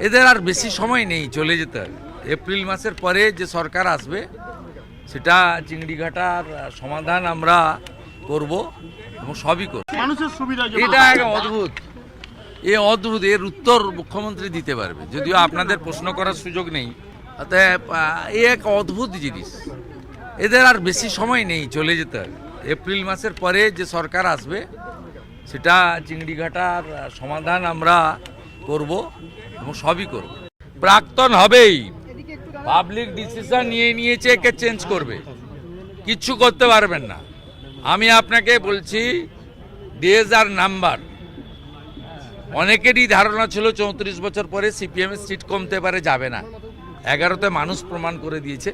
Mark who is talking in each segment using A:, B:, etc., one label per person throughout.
A: এদের আর বেশি সময় নেই, চলে যেতে হবে। এপ্রিল মাসের পরে যে সরকার আসবে সেটা চিংড়িঘাটার সমাধান আমরা করব এবং সবই করব।
B: মানুষের সুবিধা
A: এটা এক অদ্ভুত, অদ্ভুত, এর উত্তর মুখ্যমন্ত্রী দিতে পারবে, যদিও আপনাদের প্রশ্ন করার সুযোগ নেই। অতএব এক অদ্ভুত জিনিস, এদের আর বেশি সময় নেই, চলে যেতে হবে। এপ্রিল মাসের পরে যে সরকার আসবে সেটা চিংড়িঘাটার সমাধান আমরা করব এবং সবই করব। প্রাক্তন হবেই, পাবলিক ডিসিশন নিয়েছে, একে চেঞ্জ করবে, কিচ্ছু করতে পারবেন না। আমি আপনাকে বলছি, ডেজ আর নাম্বার। অনেকেরই ধারণা ছিল 34 বছর পরে সিপিএমের সিট কমতে পারে, যাবে না। 11তে মানুষ প্রমাণ করে দিয়েছে,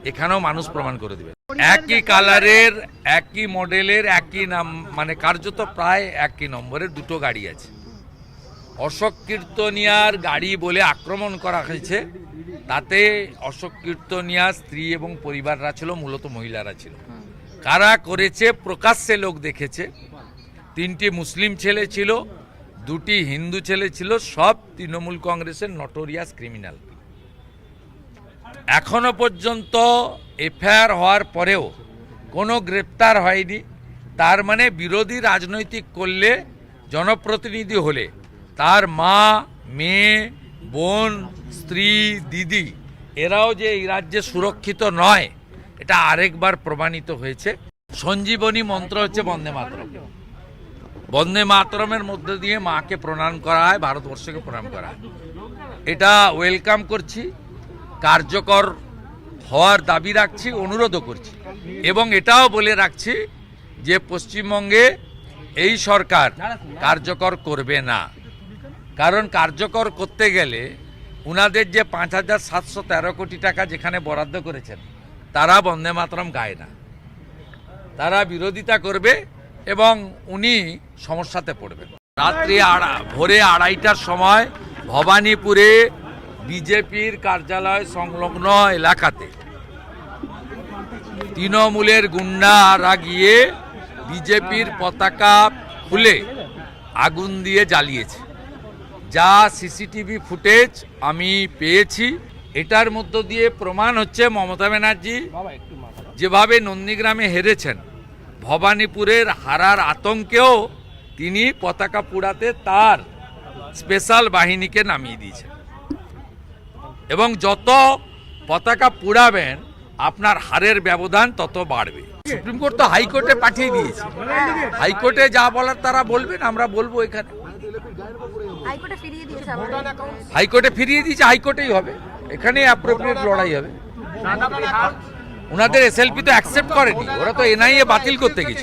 A: এখানেও মানুষ প্রমাণ করে দিবে। একই কালারের, একই মডেলের, একই নাম, মানে কার্যত প্রায় একই নম্বরের দুটো গাড়ি আছে। অশোক কীর্তনিয়ার গাড়ি বলে আক্রমণ করা হয়েছে, তাতে অশোক কীর্তনিয়ার স্ত্রী এবং পরিবাররা ছিল, মূলত মহিলারা ছিল। কারা করেছে প্রকাশ্যে লোক দেখেছে। 3টি মুসলিম ছেলে ছিল, 2টি হিন্দু ছেলে ছিল, সব তৃণমূল কংগ্রেসের নটোরিয়াস ক্রিমিনাল। এখনো পর্যন্ত এফআইআর হওয়ার পরেও কোনো গ্রেপ্তার হয়নি। তার মানে বিরোধী রাজনৈতিক করলে, জনপ্রতিনিধি হলে তার মা, মেয়ে, বোন, স্ত্রী, দিদি এরাও যে এই রাজ্যে সুরক্ষিত নয়, এটা আরেকবার প্রমাণিত হয়েছে। সঞ্জীবনী মন্ত্র হচ্ছে বন্দে মাতরম। বন্দে মাতরমের মধ্যে দিয়ে মাকে প্রণাম করা হয়, ভারতবর্ষকে প্রণাম করা হয়। এটা ওয়েলকাম করছি, কার্যকর হওয়ার দাবি রাখছি, অনুরোধও করছি। এবং এটাও বলে রাখছি যে পশ্চিমবঙ্গে এই সরকার কার্যকর করবে না। কারণ কার্যকর করতে গেলে উনাদের যে 5,713 কোটি টাকা যেখানে বরাদ্দ করেছেন, তারা বন্দে মাতরম গায় না, তারা বিরোধিতা করবে এবং উনি সমস্যাতে পড়বেন। রাত্রি ভোরে 2:30টার সময় ভবানীপুরে বিজেপির কার্যালয় সংলগ্ন এলাকাতে তৃণমূলের গুন্ডারা গিয়ে বিজেপির পতাকা খুলে আগুন দিয়ে জ্বালিয়েছে। যা সিসিটিভি ফুটেজ আমি পেয়েছি, এটার মধ্য দিয়ে প্রমাণ হচ্ছে মমতা ব্যানার্জি যেভাবে নন্দীগ্রামে হেরেছেন, ভবানীপুরের হারার আতঙ্কেও তিনি পতাকা পুড়াতে তার স্পেশাল বাহিনীকে নামিয়ে দিয়েছেন। এবং যত পতাকা পুড়াবেন আপনার হারের ব্যবধান তত বাড়বে। সুপ্রিম কোর্ট তো হাইকোর্টে পাঠিয়ে দিয়েছে, হাইকোর্টে যা বলার তারা বলবেন, আমরা বলবো এখানে। হাইকোর্টে ফিরিয়ে দিয়েছে, হাইকোর্টেই হবে, এখানে অ্যাপ্রোপ্রিয়েট লড়াই হবে। ওনাদের এসএলপি তো অ্যাকসেপ্ট করেনি, ওরা তো এনআইএ বাতিল করতে গেছে।